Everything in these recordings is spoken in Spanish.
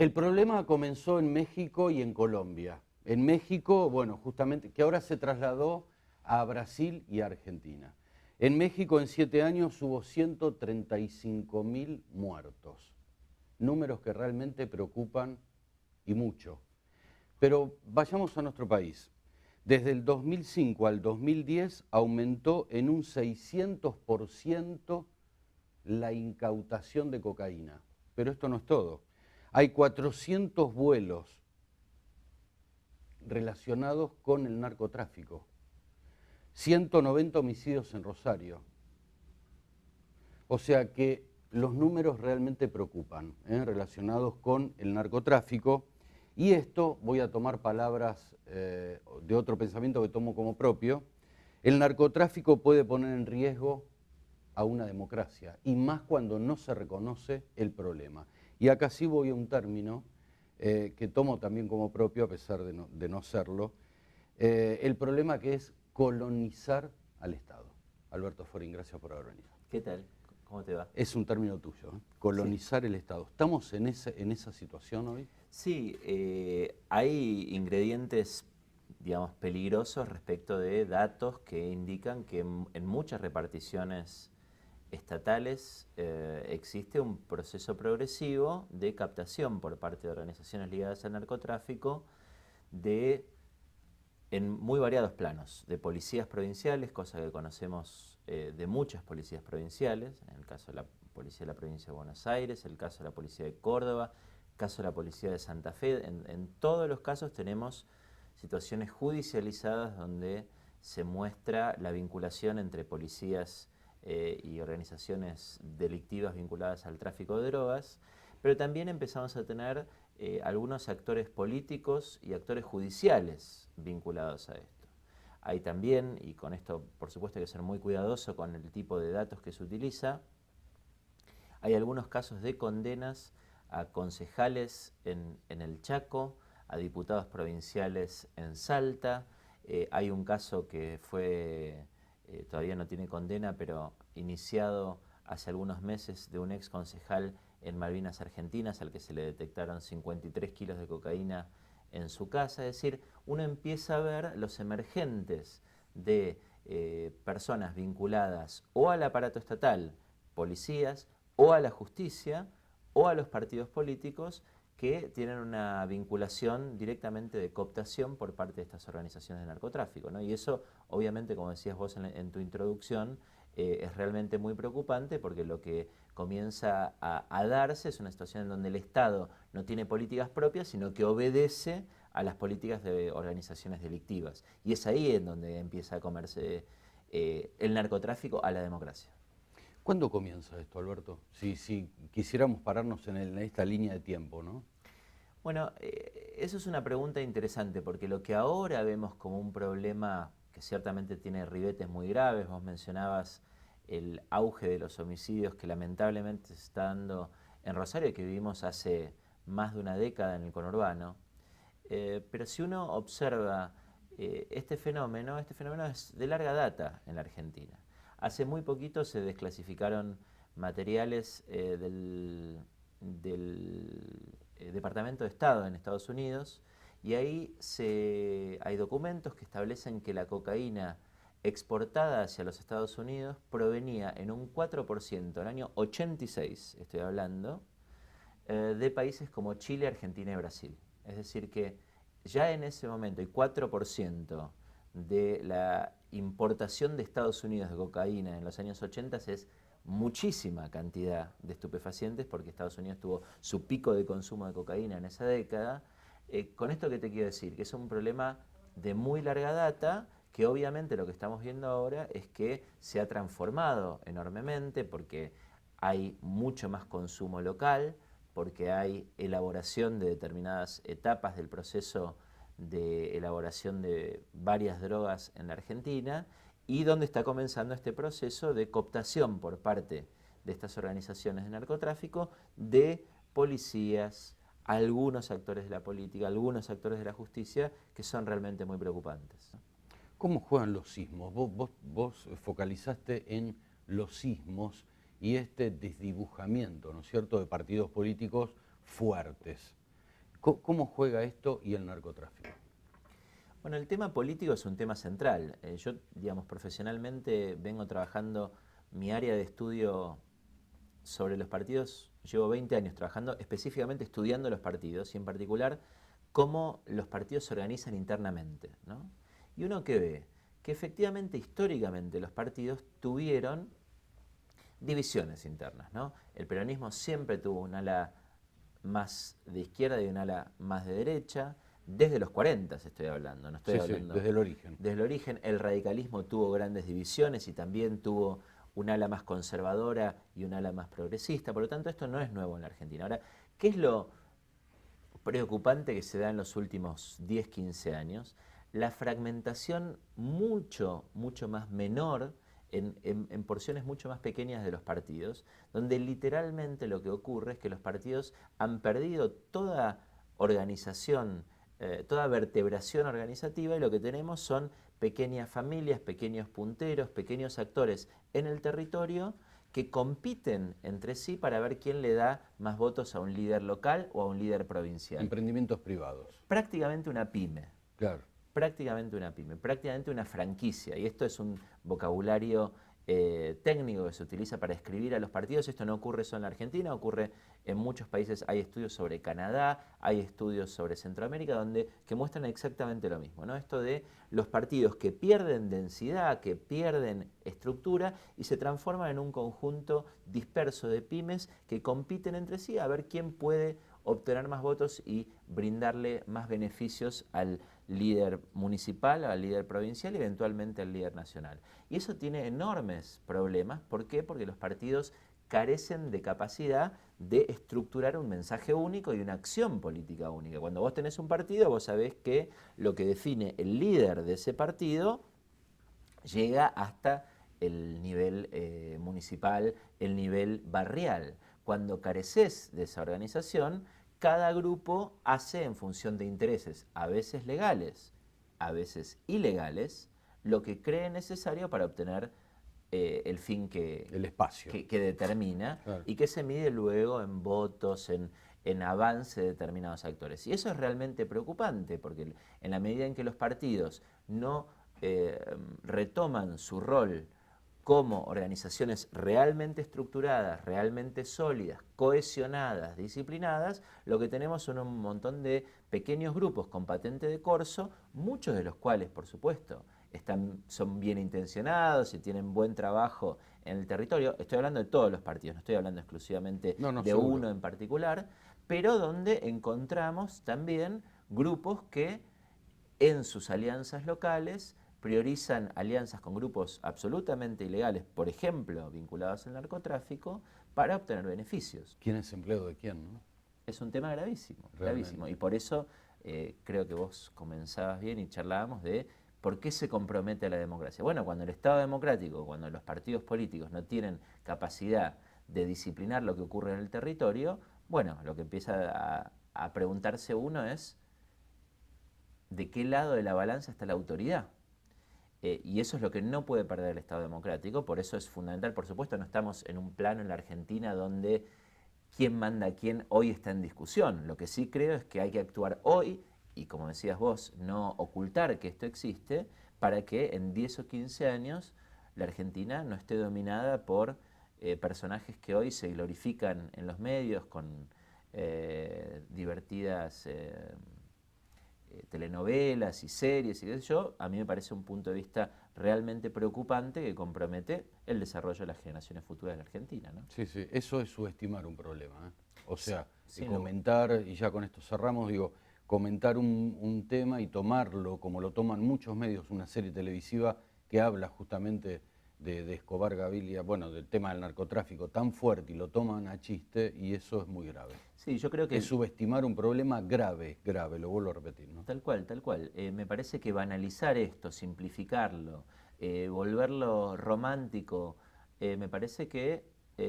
El problema comenzó en México y en Colombia. En México, bueno, justamente, que ahora se trasladó a Brasil y a Argentina. En México en 7 años hubo 135.000 muertos. Números que realmente preocupan y mucho. Pero vayamos a nuestro país. Desde el 2005 al 2010 aumentó en un 600% la incautación de cocaína. Pero esto no es todo. Hay 400 vuelos relacionados con el narcotráfico, 190 homicidios en Rosario. O sea que los números realmente preocupan, relacionados con el narcotráfico. Y esto, voy a tomar palabras de otro pensamiento que tomo como propio, el narcotráfico puede poner en riesgo a una democracia, y más cuando no se reconoce el problema. Y acá sí voy a un término que tomo también como propio, a pesar de no serlo, el problema que es colonizar al Estado. Alberto Forín, gracias por haber venido. ¿Qué tal? ¿Cómo te va? Es un término tuyo, Sí. colonizar el Estado. ¿Estamos en esa situación hoy? Sí, hay ingredientes, digamos, peligrosos respecto de datos que indican que en muchas reparticiones estatales existe un proceso progresivo de captación por parte de organizaciones ligadas al narcotráfico de en muy variados planos, de policías provinciales, cosa que conocemos de muchas policías provinciales, en el caso de la Policía de la Provincia de Buenos Aires, el caso de la Policía de Córdoba, el caso de la Policía de Santa Fe. En todos los casos tenemos situaciones judicializadas donde se muestra la vinculación entre policías y organizaciones delictivas vinculadas al tráfico de drogas, pero también empezamos a tener algunos actores políticos y actores judiciales vinculados a esto. Hay también, y con esto por supuesto hay que ser muy cuidadoso con el tipo de datos que se utiliza, hay algunos casos de condenas a concejales en el Chaco, a diputados provinciales en Salta. Hay un caso que fue, todavía no tiene condena, pero iniciado hace algunos meses de un ex concejal en Malvinas Argentinas al que se le detectaron 53 kilos de cocaína en su casa. Es decir, uno empieza a ver los emergentes de personas vinculadas o al aparato estatal, policías, o a la justicia, o a los partidos políticos que tienen una vinculación directamente de cooptación por parte de estas organizaciones de narcotráfico, ¿no? Y eso, obviamente, como decías vos en tu introducción, es realmente muy preocupante porque lo que comienza a darse es una situación en donde el Estado no tiene políticas propias, sino que obedece a las políticas de organizaciones delictivas. Y es ahí en donde empieza a comerse el narcotráfico a la democracia. ¿Cuándo comienza esto, Alberto? Si quisiéramos pararnos en esta línea de tiempo, ¿no? Bueno, eso es una pregunta interesante porque lo que ahora vemos como un problema que ciertamente tiene ribetes muy graves, vos mencionabas el auge de los homicidios que lamentablemente se está dando en Rosario y que vivimos hace más de una década en el conurbano, pero si uno observa este fenómeno es de larga data en la Argentina. Hace muy poquito se desclasificaron materiales del Departamento de Estado en Estados Unidos y ahí hay documentos que establecen que la cocaína exportada hacia los Estados Unidos provenía en un 4% en el año 86, estoy hablando, de países como Chile, Argentina y Brasil. Es decir que ya en ese momento el 4% de la importación de Estados Unidos de cocaína en los años 80 es muchísima cantidad de estupefacientes porque Estados Unidos tuvo su pico de consumo de cocaína en esa década. Con esto que te quiero decir, que es un problema de muy larga data, que obviamente lo que estamos viendo ahora es que se ha transformado enormemente porque hay mucho más consumo local, porque hay elaboración de determinadas etapas del proceso de elaboración de varias drogas en la Argentina y donde está comenzando este proceso de cooptación por parte de estas organizaciones de narcotráfico de policías, algunos actores de la política, algunos actores de la justicia que son realmente muy preocupantes. ¿Cómo juegan los sismos? Vos focalizaste en los sismos y este desdibujamiento, ¿no es cierto?, de partidos políticos fuertes. ¿Cómo juega esto y el narcotráfico? Bueno, el tema político es un tema central. Yo, digamos, profesionalmente vengo trabajando mi área de estudio sobre los partidos. Llevo 20 años trabajando específicamente estudiando los partidos y en particular cómo los partidos se organizan internamente, ¿no? Y uno que ve que efectivamente históricamente los partidos tuvieron divisiones internas, ¿no? El peronismo siempre tuvo un ala más de izquierda y un ala más de derecha. Desde los 40 estoy hablando, no estoy hablando... Desde el origen. Desde el origen el radicalismo tuvo grandes divisiones y también tuvo un ala más conservadora y un ala más progresista. Por lo tanto, esto no es nuevo en la Argentina. Ahora, ¿qué es lo preocupante que se da en los últimos 10, 15 años? La fragmentación mucho más menor en porciones mucho más pequeñas de los partidos, donde literalmente lo que ocurre es que los partidos han perdido toda organización, toda vertebración organizativa y lo que tenemos son pequeñas familias, pequeños punteros, pequeños actores en el territorio que compiten entre sí para ver quién le da más votos a un líder local o a un líder provincial. Emprendimientos privados. Prácticamente una pyme. Claro. Prácticamente una pyme, prácticamente una franquicia. Y esto es un vocabulario técnico que se utiliza para escribir a los partidos. Esto no ocurre solo en la Argentina, ocurre en muchos países. Hay estudios sobre Canadá, hay estudios sobre Centroamérica que muestran exactamente lo mismo, ¿no? Esto de los partidos que pierden densidad, que pierden estructura y se transforman en un conjunto disperso de pymes que compiten entre sí a ver quién puede obtener más votos y brindarle más beneficios al líder municipal, al líder provincial y eventualmente al líder nacional. Y eso tiene enormes problemas. ¿Por qué? Porque los partidos carecen de capacidad de estructurar un mensaje único y una acción política única. Cuando vos tenés un partido, vos sabés que lo que define el líder de ese partido llega hasta el nivel municipal, el nivel barrial. Cuando careces de esa organización, cada grupo hace en función de intereses, a veces legales, a veces ilegales, lo que cree necesario para obtener el fin el espacio que determina, claro, y que se mide luego en votos, en avance de determinados actores. Y eso es realmente preocupante, porque en la medida en que los partidos no retoman su rol como organizaciones realmente estructuradas, realmente sólidas, cohesionadas, disciplinadas, lo que tenemos son un montón de pequeños grupos con patente de corso, muchos de los cuales, por supuesto, son bien intencionados y tienen buen trabajo en el territorio. Estoy hablando de todos los partidos, no estoy hablando exclusivamente de seguro. Uno en particular, pero donde encontramos también grupos que en sus alianzas locales priorizan alianzas con grupos absolutamente ilegales, por ejemplo, vinculados al narcotráfico, para obtener beneficios. ¿Quién es empleado de quién, no? Es un tema gravísimo, gravísimo. Y por eso creo que vos comenzabas bien y charlábamos de por qué se compromete a la democracia. Bueno, cuando el Estado democrático, cuando los partidos políticos no tienen capacidad de disciplinar lo que ocurre en el territorio, bueno, lo que empieza a preguntarse uno es ¿de qué lado de la balanza está la autoridad? Y eso es lo que no puede perder el Estado democrático, por eso es fundamental. Por supuesto, no estamos en un plano en la Argentina donde quién manda a quién hoy está en discusión. Lo que sí creo es que hay que actuar hoy, y como decías vos, no ocultar que esto existe, para que en 10 o 15 años la Argentina no esté dominada por personajes que hoy se glorifican en los medios con divertidas telenovelas y series y qué sé yo. A mí me parece un punto de vista realmente preocupante que compromete el desarrollo de las generaciones futuras de la Argentina, ¿no? Sí, sí, eso es subestimar un problema, ¿eh? O sea, sí, comentar, y ya con esto cerramos, digo, comentar un tema y tomarlo, como lo toman muchos medios, una serie televisiva que habla justamente de Escobar Gaviria, bueno, del tema del narcotráfico tan fuerte y lo toman a chiste y eso es muy grave. Sí, yo creo que... Es subestimar un problema grave, grave, lo vuelvo a repetir, ¿no? Tal cual, tal cual. Me parece que banalizar esto, simplificarlo, volverlo romántico, me parece que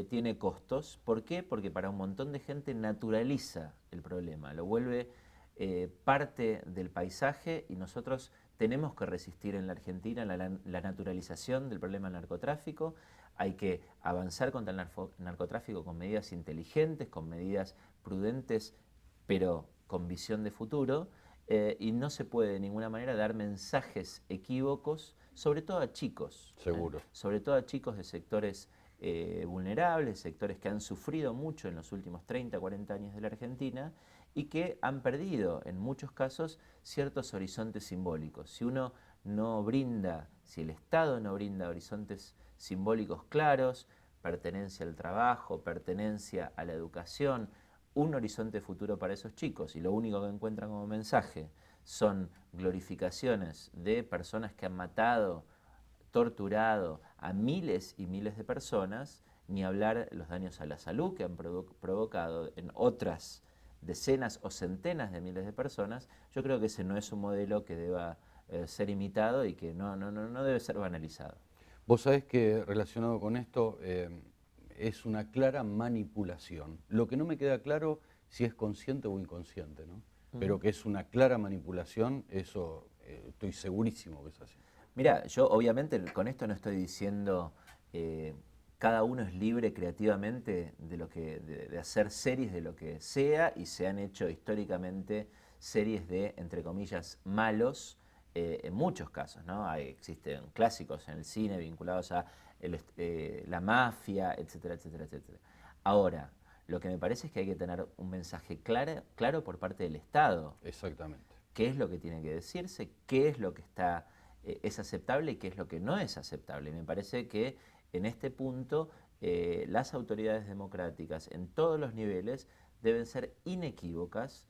tiene costos. ¿Por qué? Porque para un montón de gente naturaliza el problema, lo vuelve parte del paisaje y nosotros tenemos que resistir en la Argentina la naturalización del problema del narcotráfico. Hay que avanzar contra el narcotráfico con medidas inteligentes, con medidas prudentes, pero con visión de futuro, y no se puede de ninguna manera dar mensajes equívocos, sobre todo a chicos. Seguro. Sobre todo a chicos de sectores vulnerables, sectores que han sufrido mucho en los últimos 30, 40 años de la Argentina y que han perdido, en muchos casos, ciertos horizontes simbólicos. Si uno no brinda, si el Estado no brinda horizontes simbólicos claros, pertenencia al trabajo, pertenencia a la educación, un horizonte futuro para esos chicos, y lo único que encuentran como mensaje son glorificaciones de personas que han matado, torturado a miles y miles de personas, ni hablar los daños a la salud que han provocado en otras decenas o centenas de miles de personas, yo creo que ese no es un modelo que deba ser imitado y que no debe ser banalizado. Vos sabés que relacionado con esto es una clara manipulación. Lo que no me queda claro si es consciente o inconsciente, ¿no? Pero que es una clara manipulación, eso estoy segurísimo que es así. Mira, yo obviamente con esto no estoy diciendo cada uno es libre creativamente de hacer series de lo que sea, y se han hecho históricamente series de, entre comillas, malos, en muchos casos, ¿no? Existen clásicos en el cine vinculados a la mafia, etcétera, etcétera, etcétera. Ahora, lo que me parece es que hay que tener un mensaje claro por parte del Estado. Exactamente. ¿Qué es lo que tiene que decirse? ¿Qué es lo que es aceptable y qué es lo que no es aceptable? Y me parece que en este punto las autoridades democráticas en todos los niveles deben ser inequívocas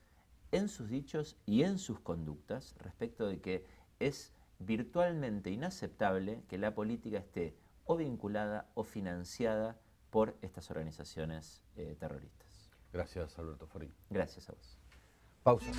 en sus dichos y en sus conductas respecto de que es virtualmente inaceptable que la política esté o vinculada o financiada por estas organizaciones terroristas. Gracias, Alberto Farín. Gracias a vos. Pausa.